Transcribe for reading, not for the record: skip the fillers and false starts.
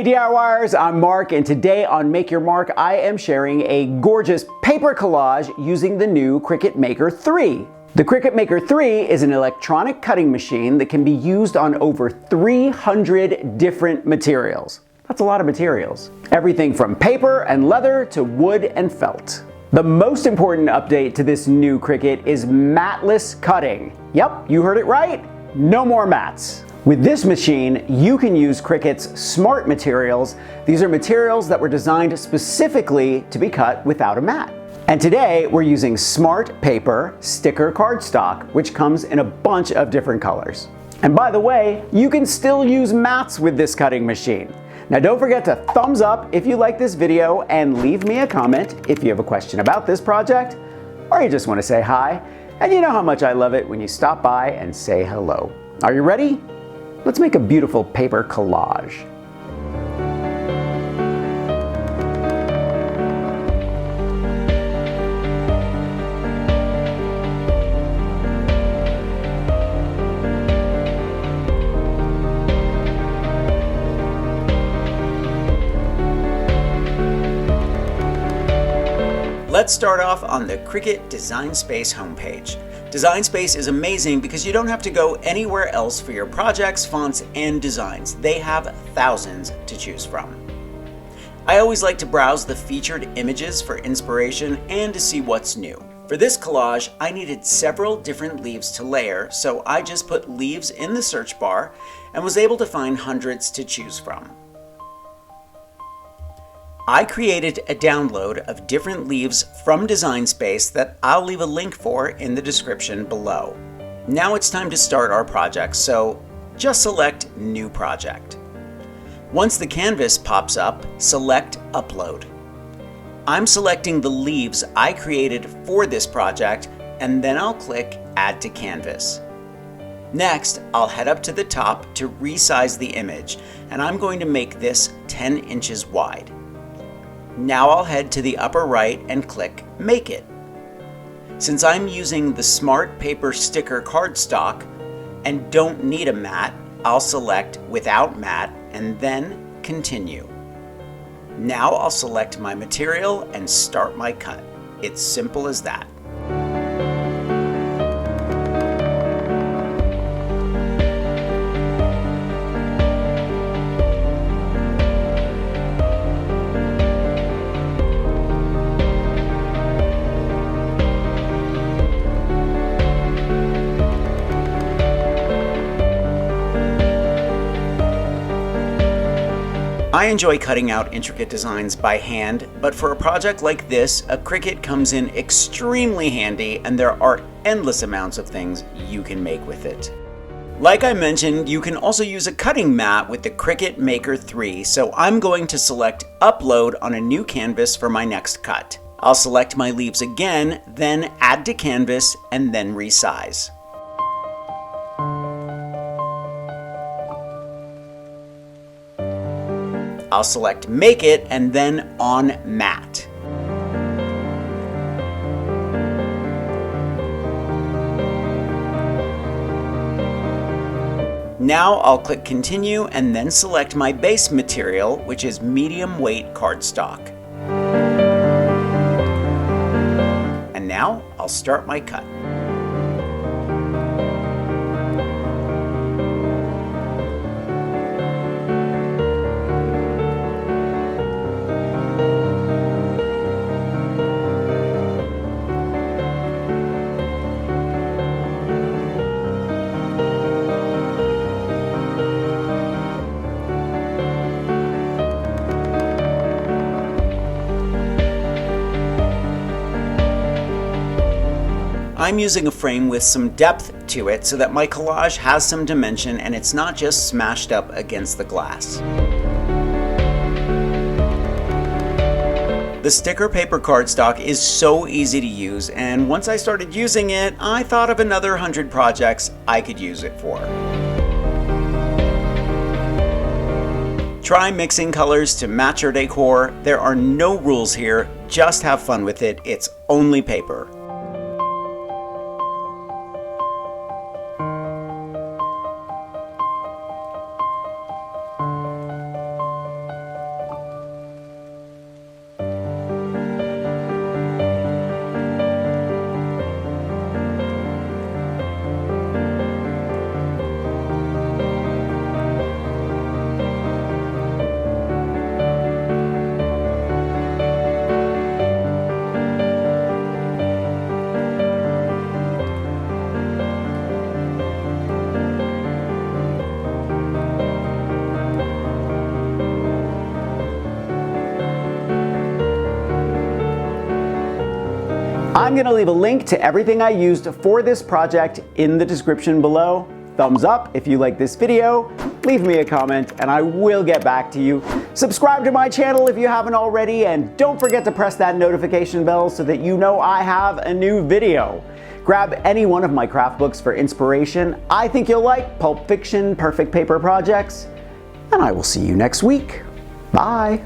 Hey DIYers, I'm Mark, and today on Make Your Mark, I am sharing a gorgeous paper collage using the new Cricut Maker 3. The Cricut Maker 3 is an electronic cutting machine that can be used on over 300 different materials. That's a lot of materials. Everything from paper and leather to wood and felt. The most important update to this new Cricut is matless cutting. Yep, you heard it right. No more mats. With this machine, you can use Cricut's smart materials. These are materials that were designed specifically to be cut without a mat. And today, we're using smart paper sticker cardstock, which comes in a bunch of different colors. And by the way, you can still use mats with this cutting machine. Now don't forget to thumbs up if you like this video and leave me a comment if you have a question about this project or you just want to say hi. And you know how much I love it when you stop by and say hello. Are you ready? Let's make a beautiful paper collage. Let's start off on the Cricut Design Space homepage. Design Space is amazing because you don't have to go anywhere else for your projects, fonts, and designs. They have thousands to choose from. I always like to browse the featured images for inspiration and to see what's new. For this collage, I needed several different leaves to layer, so I just put leaves in the search bar and was able to find hundreds to choose from. I created a download of different leaves from Design Space that I'll leave a link for in the description below. Now it's time to start our project, so just select New Project. Once the canvas pops up, select Upload. I'm selecting the leaves I created for this project, and then I'll click Add to Canvas. Next, I'll head up to the top to resize the image, and I'm going to make this 10 inches wide. Now I'll head to the upper right and click Make It. Since I'm using the Smart Paper Sticker cardstock and don't need a mat, I'll select Without Mat and then Continue. Now I'll select my material and start my cut. It's simple as that. I enjoy cutting out intricate designs by hand, but for a project like this, a Cricut comes in extremely handy and there are endless amounts of things you can make with it. Like I mentioned, you can also use a cutting mat with the Cricut Maker 3, so I'm going to select Upload on a new canvas for my next cut. I'll select my leaves again, then Add to Canvas, and then resize. I'll select Make It and then On Mat. Now I'll click Continue and then select my base material, which is medium weight cardstock. And now I'll start my cut. I'm using a frame with some depth to it so that my collage has some dimension and it's not just smashed up against the glass. The sticker paper cardstock is so easy to use, and once I started using it, I thought of another 100 projects I could use it for. Try mixing colors to match your decor. There are no rules here, just have fun with it. It's only paper. I'm gonna leave a link to everything I used for this project in the description below. Thumbs up if you like this video, leave me a comment, and I will get back to you. Subscribe to my channel if you haven't already, and don't forget to press that notification bell so that you know I have a new video. Grab any one of my craft books for inspiration. I think you'll like Pulp Fiction, Perfect Paper Projects, and I will see you next week. Bye.